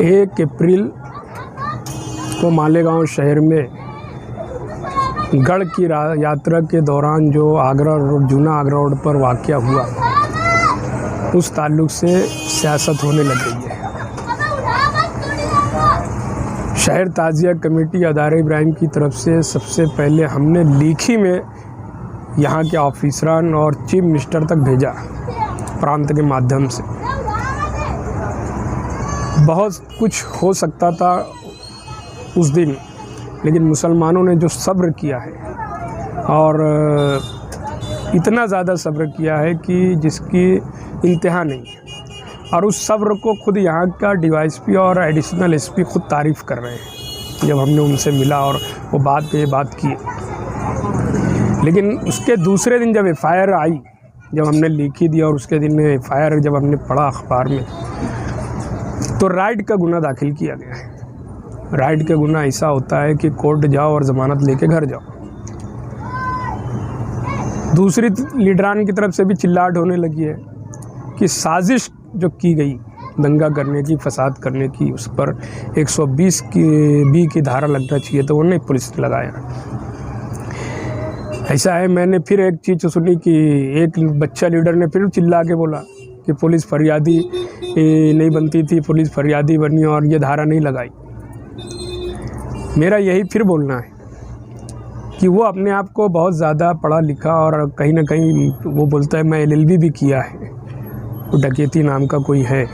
1 अप्रैल को मालेगांव शहर में गढ़ की यात्रा के दौरान जो आगरा रोड, जूना आगरा रोड पर वाक़या हुआ, उस ताल्लुक़ से सियासत होने लग गई है। शहर ताज़िया कमेटी अदारे इब्राहिम की तरफ से सबसे पहले हमने लिखी में यहाँ के ऑफिसरान और चीफ मिनिस्टर तक भेजा, प्रांत के माध्यम से। बहुत कुछ हो सकता था उस दिन, लेकिन मुसलमानों ने जो सब्र किया है, और इतना ज़्यादा सब्र किया है कि जिसकी इंतहा नहीं है, और उस सब्र को खुद यहाँ का डीवाईएसपी और एडिशनल एसपी खुद तारीफ़ कर रहे हैं जब हमने उनसे मिला और वो बात पे बात की। लेकिन उसके दूसरे दिन जब एफआईआर आई, जब हमने लिखी दी और उसके दिन एफआईआर जब हमने पढ़ा अखबार में, तो राइड का गुना दाखिल किया गया है। राइड का गुना ऐसा होता है कि कोर्ट जाओ और ज़मानत लेके घर जाओ। दूसरी लीडरान की तरफ से भी चिल्लाहट होने लगी है कि साजिश जो की गई दंगा करने की, फसाद करने की, उस पर 120 की धारा लगना चाहिए, तो वो नहीं पुलिस ने लगाया। ऐसा है, मैंने फिर एक चीज़ सुनी कि एक बच्चा लीडर ने फिर चिल्ला के बोला कि पुलिस फरियादी नहीं बनती थी, पुलिस फरियादी बनी और ये धारा नहीं लगाई। मेरा यही फिर बोलना है कि वो अपने आप को बहुत ज़्यादा पढ़ा लिखा, और कहीं ना कहीं वो बोलता है मैं LLB भी किया है, तो डकैती नाम का कोई है।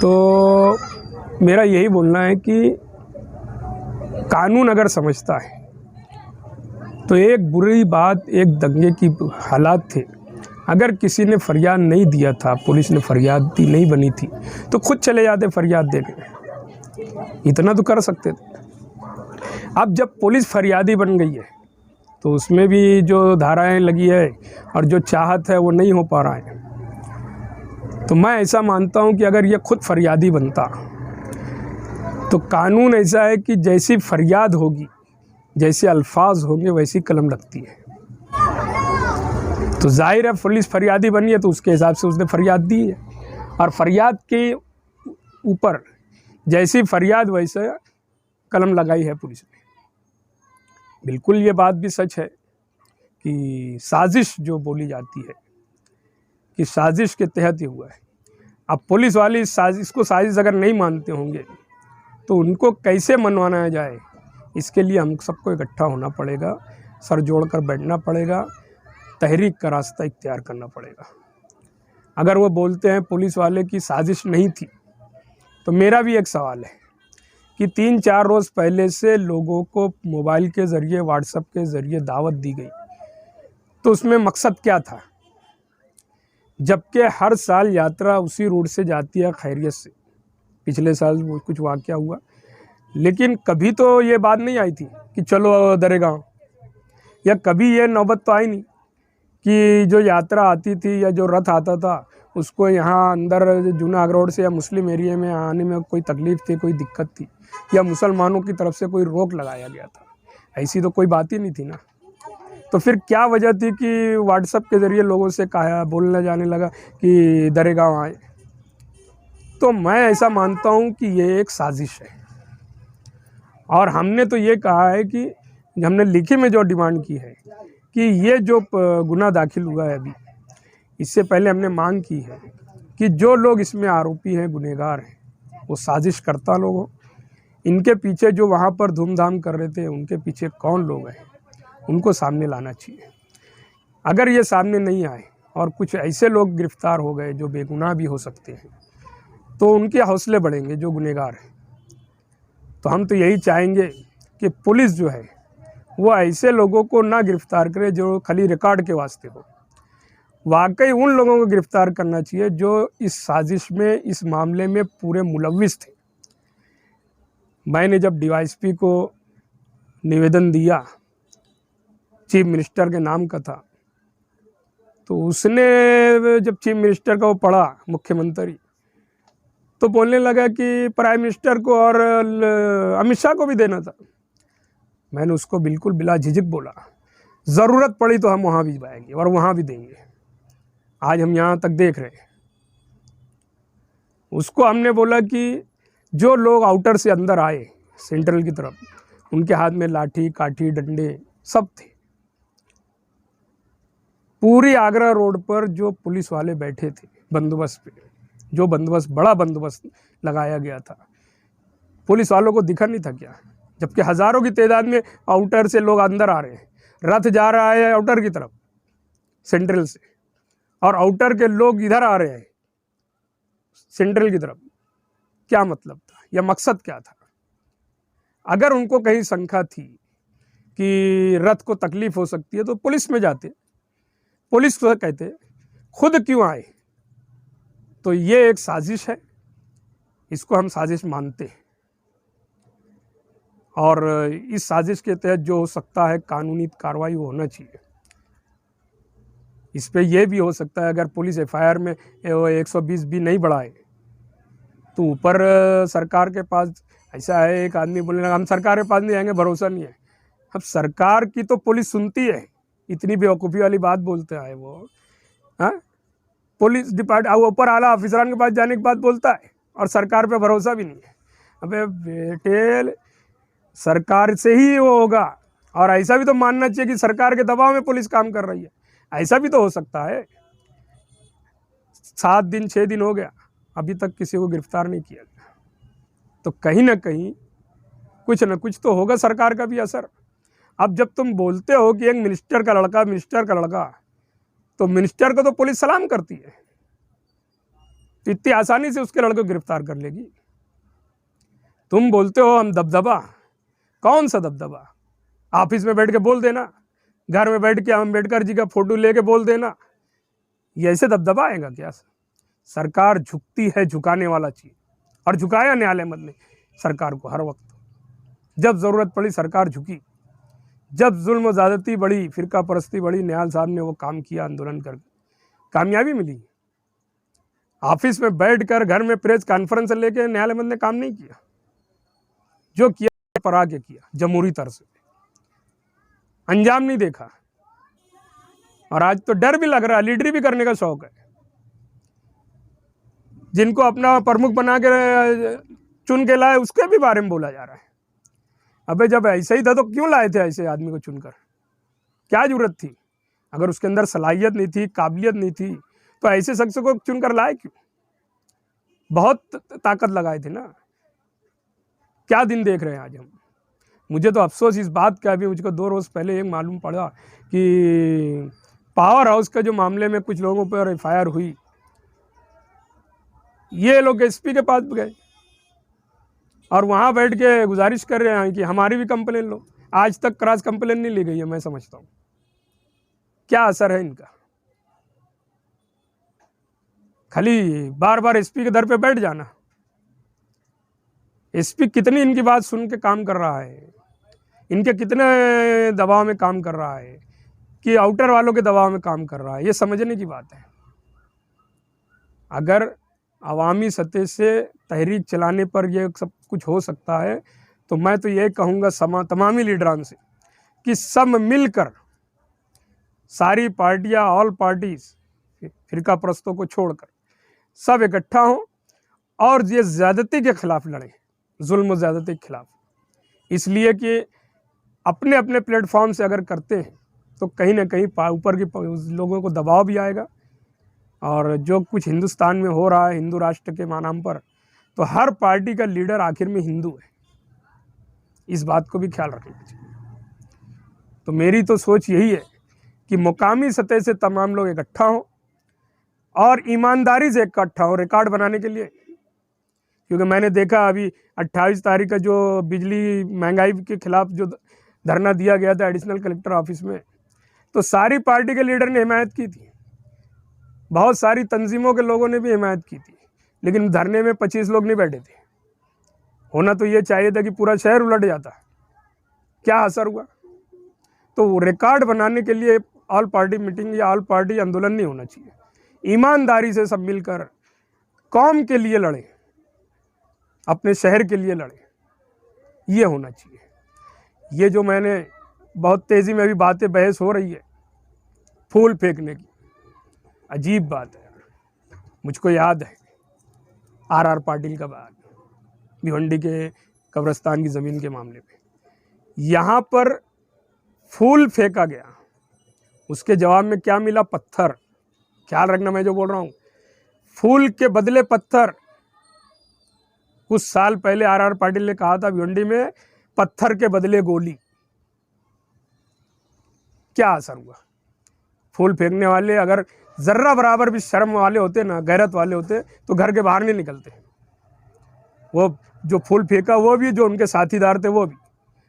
तो मेरा यही बोलना है कि कानून अगर समझता है तो एक बुरी बात, एक दंगे की हालात थे, अगर किसी ने फरियाद नहीं दिया था, पुलिस ने फरियादी नहीं बनी थी, तो खुद चले जाते फरियाद देने, इतना तो कर सकते थे। अब जब पुलिस फरियादी बन गई है तो उसमें भी जो धाराएं लगी है और जो चाहत है वो नहीं हो पा रहा है। तो मैं ऐसा मानता हूं कि अगर ये खुद फरियादी बनता तो कानून ऐसा है कि जैसी फरियाद होगी, जैसे अल्फाज होंगे, वैसी कलम लगती है। तो जाहिर है पुलिस फरियादी बनी है तो उसके हिसाब से उसने फरियाद दी है, और फरियाद के ऊपर जैसी फरियाद वैसे कलम लगाई है पुलिस ने। बिल्कुल ये बात भी सच है कि साजिश जो बोली जाती है कि साजिश के तहत ही हुआ है। अब पुलिस वाले इसको साजिश अगर नहीं मानते होंगे तो उनको कैसे मनवाना जाए, इसके लिए हम सबको इकट्ठा होना पड़ेगा, सर जोड़कर बैठना पड़ेगा, तहरीक का रास्ता इख्तियार करना पड़ेगा। अगर वो बोलते हैं पुलिस वाले की साजिश नहीं थी, तो मेरा भी एक सवाल है कि 3-4 रोज़ पहले से लोगों को मोबाइल के ज़रिए, व्हाट्सएप के ज़रिए दावत दी गई, तो उसमें मकसद क्या था? जबकि हर साल यात्रा उसी रोड से जाती है खैरियत से। पिछले साल वो कुछ वाक़या हुआ, लेकिन कभी तो ये बात नहीं आई थी कि चलो दरेगांव, या कभी ये नौबत तो आई नहीं कि जो यात्रा आती थी या जो रथ आता था उसको यहाँ अंदर जूना आगरा रोड से या मुस्लिम एरिया में आने में कोई तकलीफ़ थी, कोई दिक्कत थी, या मुसलमानों की तरफ से कोई रोक लगाया गया था। ऐसी तो कोई बात ही नहीं थी ना। तो फिर क्या वजह थी कि व्हाट्सएप के ज़रिए लोगों से कहा, बोलने जाने लगा कि दरेगांव आए? तो मैं ऐसा मानता हूँ कि ये एक साजिश है, और हमने तो ये कहा है कि हमने लिखी में जो डिमांड की है कि ये जो गुना दाखिल हुआ है अभी, इससे पहले हमने मांग की है कि जो लोग इसमें आरोपी हैं, गुनहगार हैं, वो साजिश करता लोग हो। इनके पीछे जो वहाँ पर धूमधाम कर रहे थे, उनके पीछे कौन लोग हैं, उनको सामने लाना चाहिए। अगर ये सामने नहीं आए और कुछ ऐसे लोग गिरफ्तार हो गए जो बेगुनाह भी हो सकते हैं, तो उनके हौसले बढ़ेंगे जो गुनहगार हैं। तो हम तो यही चाहेंगे कि पुलिस जो है वो ऐसे लोगों को ना गिरफ्तार करे जो खाली रिकॉर्ड के वास्ते हो। वाकई उन लोगों को गिरफ्तार करना चाहिए जो इस साजिश में, इस मामले में पूरे मुलव्विस थे। मैंने जब डीवाईएसपी को निवेदन दिया, चीफ मिनिस्टर के नाम का था, तो उसने जब चीफ मिनिस्टर का वो पढ़ा, मुख्यमंत्री, तो बोलने लगा कि प्राइम मिनिस्टर को और अमित शाह को भी देना था। मैंने उसको बिल्कुल बिला झिझक बोला, ज़रूरत पड़ी तो हम वहाँ भी जाएंगे और वहाँ भी देंगे। आज हम यहाँ तक देख रहे हैं। उसको हमने बोला कि जो लोग आउटर से अंदर आए सेंट्रल की तरफ, उनके हाथ में लाठी काठी डंडे सब थे। पूरी आगरा रोड पर जो पुलिस वाले बैठे थे बंदोबस्त पे, जो बंदोबस्त बड़ा बंदोबस्त लगाया गया था, पुलिस वालों को दिखा नहीं था क्या? जबकि हजारों की तादाद में आउटर से लोग अंदर आ रहे हैं, रथ जा रहा है आउटर की तरफ सेंट्रल से, और आउटर के लोग इधर आ रहे हैं सेंट्रल की तरफ। क्या मतलब था या मकसद क्या था? अगर उनको कहीं शंका थी कि रथ को तकलीफ हो सकती है तो पुलिस में जाते, पुलिस को कहते, खुद क्यों आए? तो ये एक साजिश है, इसको हम साजिश मानते हैं, और इस साजिश के तहत जो हो सकता है कानूनी कार्रवाई होना चाहिए। इस पे ये भी हो सकता है अगर पुलिस एफआईआर में 120 भी नहीं बढ़ाए तो ऊपर सरकार के पास, ऐसा है एक आदमी बोलने लगा हम सरकार के पास नहीं जाएंगे, भरोसा नहीं है। अब सरकार की तो पुलिस सुनती है, इतनी बेवकूफ़ी वाली बात बोलते हैं वो, हाँ? पुलिस डिपार्टमेंट ऊपर आला ऑफिसरान के पास जाने के बाद बोलता है और सरकार पे भरोसा भी नहीं है। अबे बेटे, सरकार से ही वो होगा, और ऐसा भी तो मानना चाहिए कि सरकार के दबाव में पुलिस काम कर रही है, ऐसा भी तो हो सकता है। 7 दिन 6 दिन हो गया, अभी तक किसी को गिरफ्तार नहीं किया गया, तो कहीं ना कहीं कुछ न कुछ तो होगा सरकार का भी असर। अब जब तुम बोलते हो कि एक मिनिस्टर का लड़का, तो मिनिस्टर को तो पुलिस सलाम करती है, तो इतनी आसानी से उसके लड़के को गिरफ्तार कर लेगी। तुम बोलते हो हम दबदबा, कौन सा दबदबा? ऑफिस में बैठ के बोल देना, घर में बैठ के अम्बेडकर जी का फोटो लेके बोल देना, ये ऐसे दबदबा आएगा क्या? सरकार झुकती है, झुकाने वाला चीज, और झुकाया न्यायालय मत ने सरकार को हर वक्त। जब जरूरत पड़ी सरकार झुकी, जब जुल्म ज़्यादती बढ़ी, फिरका परस्ती बढ़ी, न्यायाल साहब ने वो काम किया, आंदोलन करके कामयाबी मिली। ऑफिस में बैठकर, घर में प्रेस कॉन्फ्रेंस लेके न्यायालय मत ने काम नहीं किया, जो किया पर आके किया जमहूरी तरह से, अंजाम नहीं देखा। और आज तो डर भी लग रहा है, लीडरी भी करने का शौक है। जिनको अपना प्रमुख बना के चुन के लाए उसके भी बारे में बोला जा रहा है। अबे जब ऐसा ही था तो क्यों लाए थे ऐसे आदमी को चुनकर? क्या जरूरत थी? अगर उसके अंदर सलाहियत नहीं थी, काबिलियत नहीं थी, तो ऐसे शख्स को चुनकर लाए क्यों? बहुत ताकत लगाए थे ना। क्या दिन देख रहे हैं आज हम? मुझे तो अफसोस इस बात का भी, मुझको 2 रोज़ पहले एक मालूम पड़ा कि पावर हाउस का जो मामले में कुछ लोगों पर एफआईआर हुई, ये लोग एसपी के पास गए और वहाँ बैठ के गुजारिश कर रहे हैं कि हमारी भी कंप्लेन लो। आज तक क्रॉस कंप्लेन नहीं ली गई है। मैं समझता हूँ क्या असर है इनका? खाली बार बार एसपी के दर पे बैठ जाना। एसपी कितनी इनकी बात सुन के काम कर रहा है, इनके कितने दबाव में काम कर रहा है, कि आउटर वालों के दबाव में काम कर रहा है, ये समझने की बात है। अगर अवामी सतह से तहरीक चलाने पर यह सब कुछ हो सकता है, तो मैं तो ये कहूँगा तमामी लीडरान से कि सब मिलकर, सारी पार्टियाँ, ऑल पार्टीज, फिरका परस्तों को छोड़कर सब इकट्ठा हों और ये ज़्यादती के खिलाफ लड़ें, जुल्म ज़्यादती के खिलाफ। इसलिए कि अपने अपने प्लेटफॉर्म से अगर करते हैं तो कहीं ना कहीं ऊपर के लोगों को दबाव भी आएगा, और जो कुछ हिंदुस्तान में हो रहा है हिंदू राष्ट्र के नाम पर, तो हर पार्टी का लीडर आखिर में हिंदू है, इस बात को भी ख्याल रखना चाहिए। तो मेरी तो सोच यही है कि मुकामी सतह से तमाम लोग इकट्ठा हों और ईमानदारी से इकट्ठा हो रिकॉर्ड बनाने के लिए। क्योंकि मैंने देखा अभी 28 तारीख का जो बिजली महंगाई के खिलाफ जो धरना दिया गया था एडिशनल कलेक्टर ऑफिस में, तो सारी पार्टी के लीडर ने हिमायत की थी, बहुत सारी तंजीमों के लोगों ने भी हिमायत की थी, लेकिन धरने में 25 लोग नहीं बैठे थे। होना तो ये चाहिए था कि पूरा शहर उलट जाता। क्या असर हुआ? तो रिकॉर्ड बनाने के लिए ऑल पार्टी मीटिंग या ऑल पार्टी आंदोलन नहीं होना चाहिए, ईमानदारी से सब मिलकर कौम के लिए लड़े, अपने शहर के लिए लड़े, ये होना चाहिए। ये जो मैंने बहुत तेज़ी में अभी बातें बहस हो रही है फूल फेंकने की, अजीब बात है। मुझको याद है आर पाटिल का बात, भिवंडी के कब्रिस्तान की ज़मीन के मामले में। यहाँ पर फूल फेंका गया, उसके जवाब में क्या मिला? पत्थर। ख्याल रखना मैं जो बोल रहा हूँ, फूल के बदले पत्थर। कुछ साल पहले आर पाटिल ने कहा था भिवंडी में पत्थर के बदले गोली। क्या असर हुआ? फूल फेंकने वाले अगर जर्रा बराबर भी शर्म वाले होते ना, गैरत वाले होते, तो घर के बाहर नहीं निकलते। वो जो फूल फेंका वो भी, जो उनके साथीदार थे वो भी।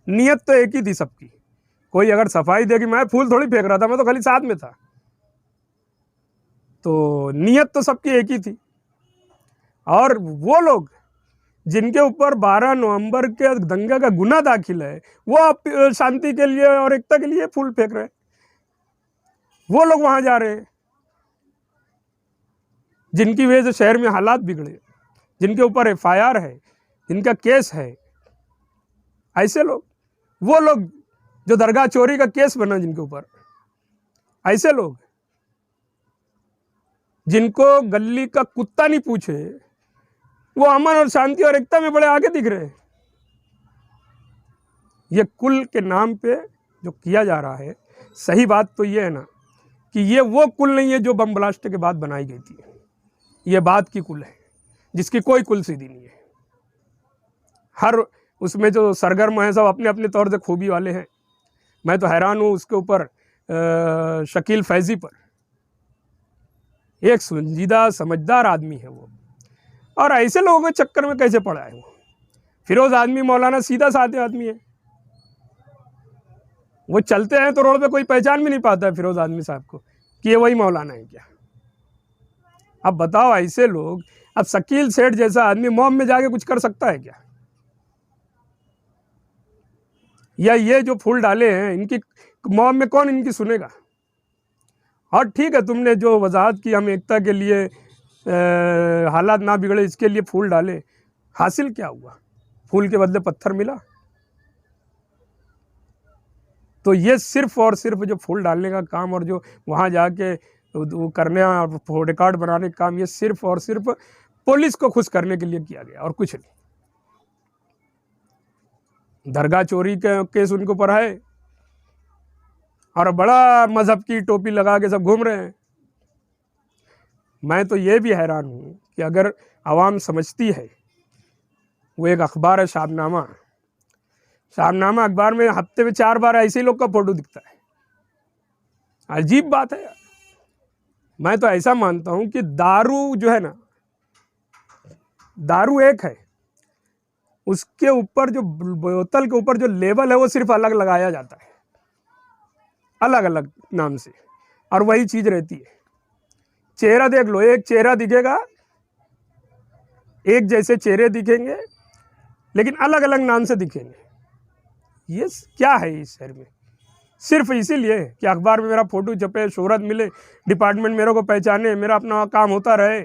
नियत तो एक ही थी सबकी। कोई अगर सफाई देगी, मैं फूल थोड़ी फेंक रहा था, मैं तो खाली साथ में था, तो नियत तो सबकी एक ही थी। और वो लोग जिनके ऊपर 12 नवंबर के दंगे का गुना दाखिल है, वो अब शांति के लिए और एकता के लिए फूल फेंक रहे हैं। वो लोग वहां जा रहे हैं जिनकी वजह से शहर में हालात बिगड़े, जिनके ऊपर FIR है, जिनका केस है। ऐसे लोग, वो लोग जो दरगाह चोरी का केस बना जिनके ऊपर, ऐसे लोग जिनको गली का कुत्ता नहीं पूछे, वो अमन और शांति और एकता में बड़े आगे दिख रहे हैं। ये कुल के नाम पे जो किया जा रहा है, सही बात तो ये है ना कि ये वो कुल नहीं है जो बम ब्लास्ट के बाद बनाई गई थी। ये बात की कुल है जिसकी कोई कुल सीधी नहीं है। हर उसमें जो सरगर्म है सब अपने अपने तौर से खूबी वाले हैं। मैं तो हैरान हूँ उसके ऊपर शकील फैजी पर। एक संजीदा समझदार आदमी है वो, और ऐसे लोगों के चक्कर में कैसे पड़ा है वो। फिरोज आदमी मौलाना सीधा साधे आदमी है, वो चलते हैं तो रोड पे कोई पहचान भी नहीं पाता है फिरोज आदमी साहब को कि ये वही मौलाना है क्या। अब बताओ ऐसे लोग, अब शकील सेठ जैसा आदमी मॉब में जाके कुछ कर सकता है क्या? या ये जो फूल डाले हैं, इनकी मॉब में कौन इनकी सुनेगा? और ठीक है, तुमने जो वजाहत की हम एकता के लिए हालात ना बिगड़े इसके लिए फूल डाले, हासिल क्या हुआ? फूल के बदले पत्थर मिला। तो ये सिर्फ और सिर्फ जो फूल डालने का काम और जो वहाँ जाके वो करने और रिकॉर्ड बनाने का काम, ये सिर्फ और सिर्फ पुलिस को खुश करने के लिए किया गया और कुछ नहीं। दरगाह चोरी का केस उनको पर है और बड़ा मजहब की टोपी लगा के सब घूम रहे हैं। मैं तो ये भी हैरान हूँ कि अगर आवाम समझती है, वो एक अखबार है शाबनामा, शाबनामा अखबार में हफ्ते में 4 बार ऐसे लोग का फोटो दिखता है। अजीब बात है यार। मैं तो ऐसा मानता हूँ कि दारू जो है ना, दारू एक है, उसके ऊपर जो बोतल के ऊपर जो लेबल है वो सिर्फ अलग लगाया जाता है, अलग अलग नाम से, और वही चीज रहती है। चेहरा देख लो, एक चेहरा दिखेगा, एक जैसे चेहरे दिखेंगे लेकिन अलग अलग नाम से दिखेंगे। ये क्या है इस शहर में? सिर्फ इसीलिए कि अखबार में मेरा फोटो छपे, शोहरत मिले, डिपार्टमेंट मेरे को पहचाने, मेरा अपना काम होता रहे।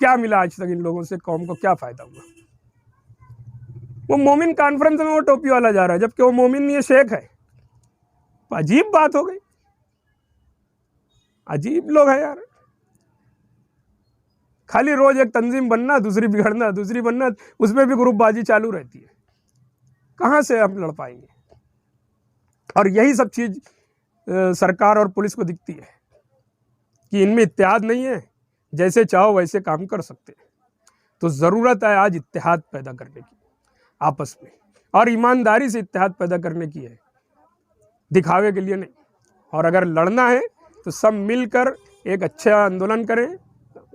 क्या मिला आज तक इन लोगों से? कौम को क्या फायदा हुआ? वो मोमिन कॉन्फ्रेंस में वो टोपी वाला जा रहा है, जबकि वो मोमिन नहीं है, शेख है। तो अजीब बात हो गई। अजीब लोग हैं यार। खाली रोज एक तंजीम बनना, दूसरी बिगड़ना, दूसरी बनना, उसमें भी ग्रुपबाजी चालू रहती है। कहाँ से हम लड़ पाएंगे? और यही सब चीज सरकार और पुलिस को दिखती है कि इनमें इत्तेहाद नहीं है, जैसे चाहो वैसे काम कर सकते हैं। तो ज़रूरत है आज इत्तेहाद पैदा करने की आपस में, और ईमानदारी से इत्तेहाद पैदा करने की है, दिखावे के लिए नहीं। और अगर लड़ना है तो सब मिलकर एक अच्छा आंदोलन करें,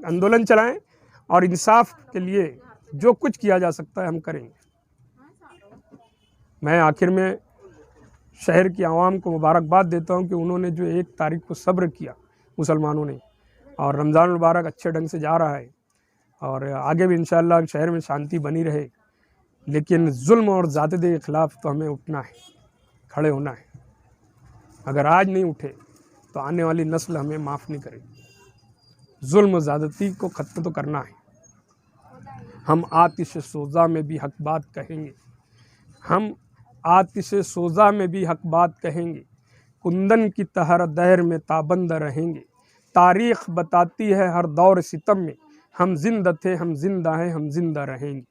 आंदोलन चलाएं, और इंसाफ के लिए जो कुछ किया जा सकता है हम करेंगे। मैं आखिर में शहर की आवाम को मुबारकबाद देता हूं कि उन्होंने जो 1 तारीख को सब्र किया मुसलमानों ने, और रमज़ान मुबारक अच्छे ढंग से जा रहा है, और आगे भी इंशाअल्लाह शहर में शांति बनी रहे। लेकिन जुल्म और ज़्यादती के ख़िलाफ़ तो हमें उठना है, खड़े होना है। अगर आज नहीं उठे तो आने वाली नस्ल हमें माफ़ नहीं करेगी। जुल्म ज़्यादती को ख़त्म तो करना है। हम आतिश सोज़ा में भी हक बात कहेंगे, हम आतिश सोज़ा में भी हक बात कहेंगे, कुंदन की तहर दहर में ताबंद रहेंगे। तारीख़ बताती है हर दौर सितम में हम जिंदा थे, हम जिंदा हैं, हम जिंदा रहेंगे।